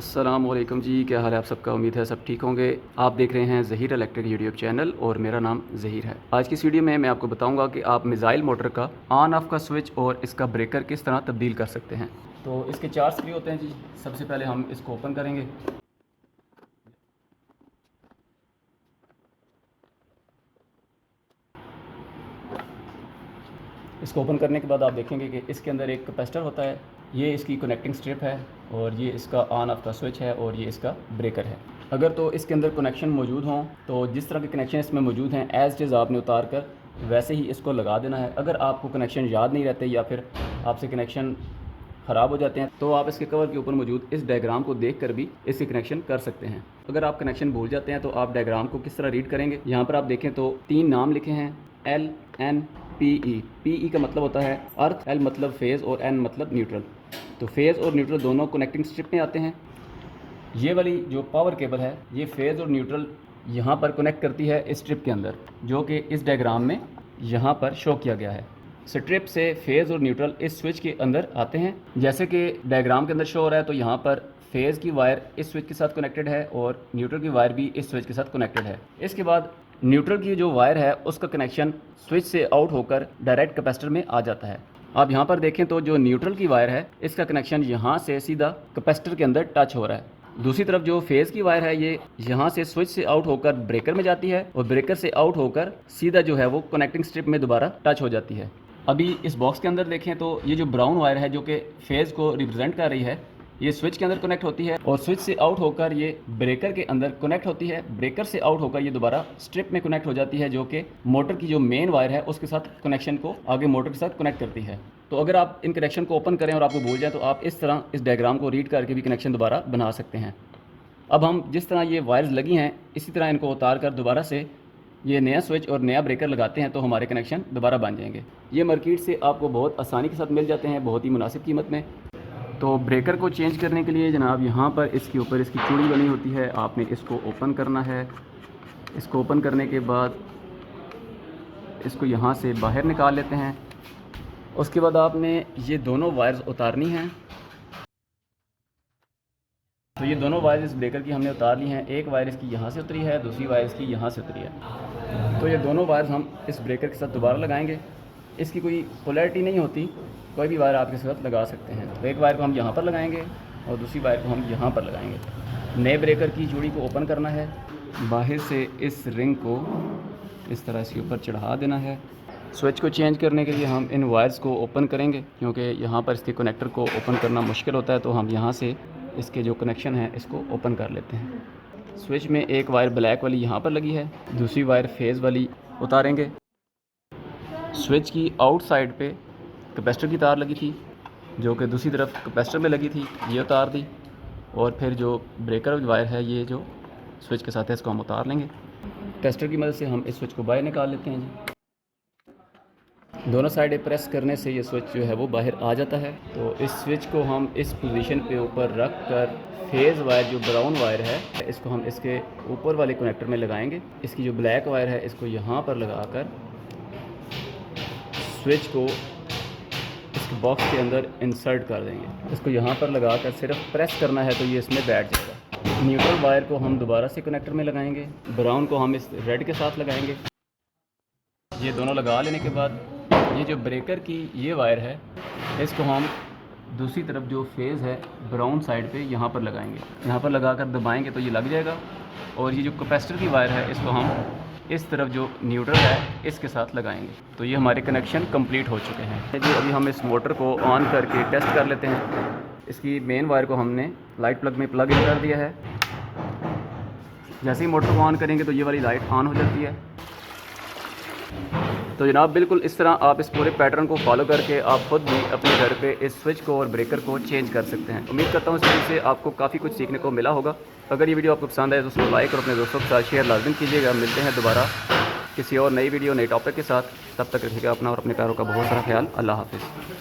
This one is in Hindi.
अस्सलामुअलैकुम जी, क्या हाल है आप सबका। उम्मीद है सब ठीक होंगे। आप देख रहे हैं ज़हीर इलेक्ट्रिक यूट्यूब चैनल और मेरा नाम ज़हीर है। आज की इस वीडियो में मैं आपको बताऊंगा कि आप मिसाइल मोटर का ऑन ऑफ का स्विच और इसका ब्रेकर किस तरह तब्दील कर सकते हैं। तो इसके 4 स्क्रू होते हैं जी। सबसे पहले हम इसको ओपन करेंगे। इसको ओपन करने के बाद आप देखेंगे कि इसके अंदर एक कैपेसिटर होता है। ये इसकी कनेक्टिंग स्ट्रिप है और ये इसका ऑन ऑफ का स्विच है और ये इसका ब्रेकर है। अगर तो इसके अंदर कनेक्शन मौजूद हों तो जिस तरह के कनेक्शन इसमें मौजूद हैं एज़ इट इज़ आपने उतार कर वैसे ही इसको लगा देना है। अगर आपको कनेक्शन याद नहीं रहते या फिर आपसे कनेक्शन ख़राब हो जाते हैं तो आप इसके कवर के ऊपर मौजूद इस डायग्राम को देखकर भी इसके कनेक्शन कर सकते हैं। अगर आप कनेक्शन भूल जाते हैं तो आप डायग्राम को किस तरह रीड करेंगे। यहाँ पर आप देखें तो 3 नाम लिखे हैं, LNPE। PE का मतलब होता है अर्थ, L मतलब फेज़ और N मतलब न्यूट्रल। तो फेज़ और न्यूट्रल दोनों कनेक्टिंग स्ट्रिप में आते हैं। ये वाली जो पावर केबल है ये फेज़ और न्यूट्रल यहाँ पर कनेक्ट करती है इस स्ट्रिप के अंदर, जो कि इस डायग्राम में यहाँ पर शो किया गया है। स्ट्रिप से फेज़ और न्यूट्रल इस स्विच के अंदर आते हैं। जैसे कि डायग्राम के अंदर शो हो रहा है तो यहाँ पर फेज़ की वायर इस स्विच के साथ कनेक्टेड है और न्यूट्रल की वायर भी इस स्विच के साथ कनेक्टेड है। इसके बाद न्यूट्रल की जो वायर है उसका कनेक्शन स्विच से आउट होकर डायरेक्ट कैपेसिटर में आ जाता है। आप यहाँ पर देखें तो जो न्यूट्रल की वायर है इसका कनेक्शन यहाँ से सीधा कैपेसिटर के अंदर टच हो रहा है। दूसरी तरफ जो फेज़ की वायर है ये यहाँ से स्विच से आउट होकर ब्रेकर में जाती है और ब्रेकर से आउट होकर सीधा जो है वो कनेक्टिंग स्ट्रिप में दोबारा टच हो जाती है। अभी इस बॉक्स के अंदर देखें तो ये जो ब्राउन वायर है जो कि फेज़ को रिप्रेजेंट कर रही है ये स्विच के अंदर कनेक्ट होती है और स्विच से आउट होकर ये ब्रेकर के अंदर कनेक्ट होती है। ब्रेकर से आउट होकर ये दोबारा स्ट्रिप में कनेक्ट हो जाती है जो कि मोटर की जो मेन वायर है उसके साथ कनेक्शन को आगे मोटर के साथ कनेक्ट करती है। तो अगर आप इन कनेक्शन को ओपन करें और आपको भूल जाए तो आप इस तरह इस डायग्राम को रीड करके भी कनेक्शन दोबारा बना सकते हैं। अब हम जिस तरह ये वायर्स लगी हैं इसी तरह इनको उतार कर दोबारा से ये नया स्विच और नया ब्रेकर लगाते हैं तो हमारे कनेक्शन दोबारा बन जाएंगे। ये मार्केट से आपको बहुत आसानी के साथ मिल जाते हैं, बहुत ही मुनासिब कीमत में। तो ब्रेकर को चेंज करने के लिए जनाब यहाँ पर इसके ऊपर इसकी चूड़ी बनी होती है, आपने इसको ओपन करना है। इसको ओपन करने के बाद इसको यहाँ से बाहर निकाल लेते हैं। उसके बाद आपने ये दोनों वायर्स उतारनी हैं। तो ये दोनों वायर इस ब्रेकर की हमने उतार ली हैं। एक वायर इसकी यहाँ से उतरी है, दूसरी वायर इसकी यहाँ से उतरी है। तो ये दोनों वायर्स हम इस ब्रेकर के साथ दोबारा लगाएंगे। इसकी कोई पोलैरिटी नहीं होती, कोई भी वायर आप इसके साथ लगा सकते हैं। तो एक वायर को हम यहाँ पर लगाएंगे और दूसरी वायर को हम यहाँ पर लगाएंगे। नए ब्रेकर की जोड़ी को ओपन करना है, बाहर से इस रिंग को इस तरह इसके ऊपर चढ़ा देना है। स्विच को चेंज करने के लिए हम इन वायर्स को ओपन करेंगे क्योंकि यहाँ पर इसके कनेक्टर को ओपन करना मुश्किल होता है, तो हम यहाँ से इसके जो कनेक्शन है इसको ओपन कर लेते हैं। स्विच में एक वायर ब्लैक वाली यहाँ पर लगी है, दूसरी वायर फेज़ वाली उतारेंगे। स्विच की आउट साइड पे कैपेसिटर की तार लगी थी जो कि दूसरी तरफ कैपेसिटर में लगी थी, ये उतार दी। और फिर जो ब्रेकर वायर है ये जो स्विच के साथ है इसको हम उतार लेंगे। टेस्टर की मदद से हम इस स्विच को बाहर निकाल लेते हैं जी। दोनों साइडें प्रेस करने से ये स्विच जो है वो बाहर आ जाता है। तो इस स्विच को हम इस पोजीशन पे ऊपर रख कर फेज़ वायर जो ब्राउन वायर है इसको हम इसके ऊपर वाले कनेक्टर में लगाएंगे। इसकी जो ब्लैक वायर है इसको यहाँ पर लगाकर स्विच को इसके बॉक्स के अंदर इंसर्ट कर देंगे। इसको यहाँ पर लगाकर सिर्फ प्रेस करना है तो ये इसमें बैठ जाएगा। न्यूट्रल वायर को हम दोबारा से कनेक्टर में लगाएंगे, ब्राउन को हम इस रेड के साथ लगाएंगे। ये दोनों लगा लेने के बाद ये जो ब्रेकर की ये वायर है इसको हम दूसरी तरफ जो फेज़ है ब्राउन साइड पे यहाँ पर लगाएंगे। यहाँ पर लगाकर दबाएंगे तो ये लग जाएगा। और ये जो कैपेसिटर की वायर है इसको हम इस तरफ जो न्यूट्रल है इसके साथ लगाएंगे। तो ये हमारे कनेक्शन कंप्लीट हो चुके हैं जी। अभी हम इस मोटर को ऑन करके टेस्ट कर लेते हैं। इसकी मेन वायर को हमने लाइट प्लग में प्लग इन कर दिया है। जैसे ही मोटर को ऑन करेंगे तो ये वाली लाइट ऑन हो जाती है। तो जनाब बिल्कुल इस तरह आप इस पूरे पैटर्न को फॉलो करके आप खुद भी अपने घर पे इस स्विच को और ब्रेकर को चेंज कर सकते हैं। उम्मीद करता हूँ इस वीडियो से आपको काफ़ी कुछ सीखने को मिला होगा। अगर ये वीडियो आपको पसंद आए तो उसको लाइक और अपने दोस्तों के साथ शेयर लाजमी कीजिएगा। मिलते हैं दोबारा किसी और नई वीडियो नई टॉपिक के साथ। तब तक रखिएगा अपना और अपने प्यारों का बहुत सारा ख्याल। अल्लाह हाफिज़।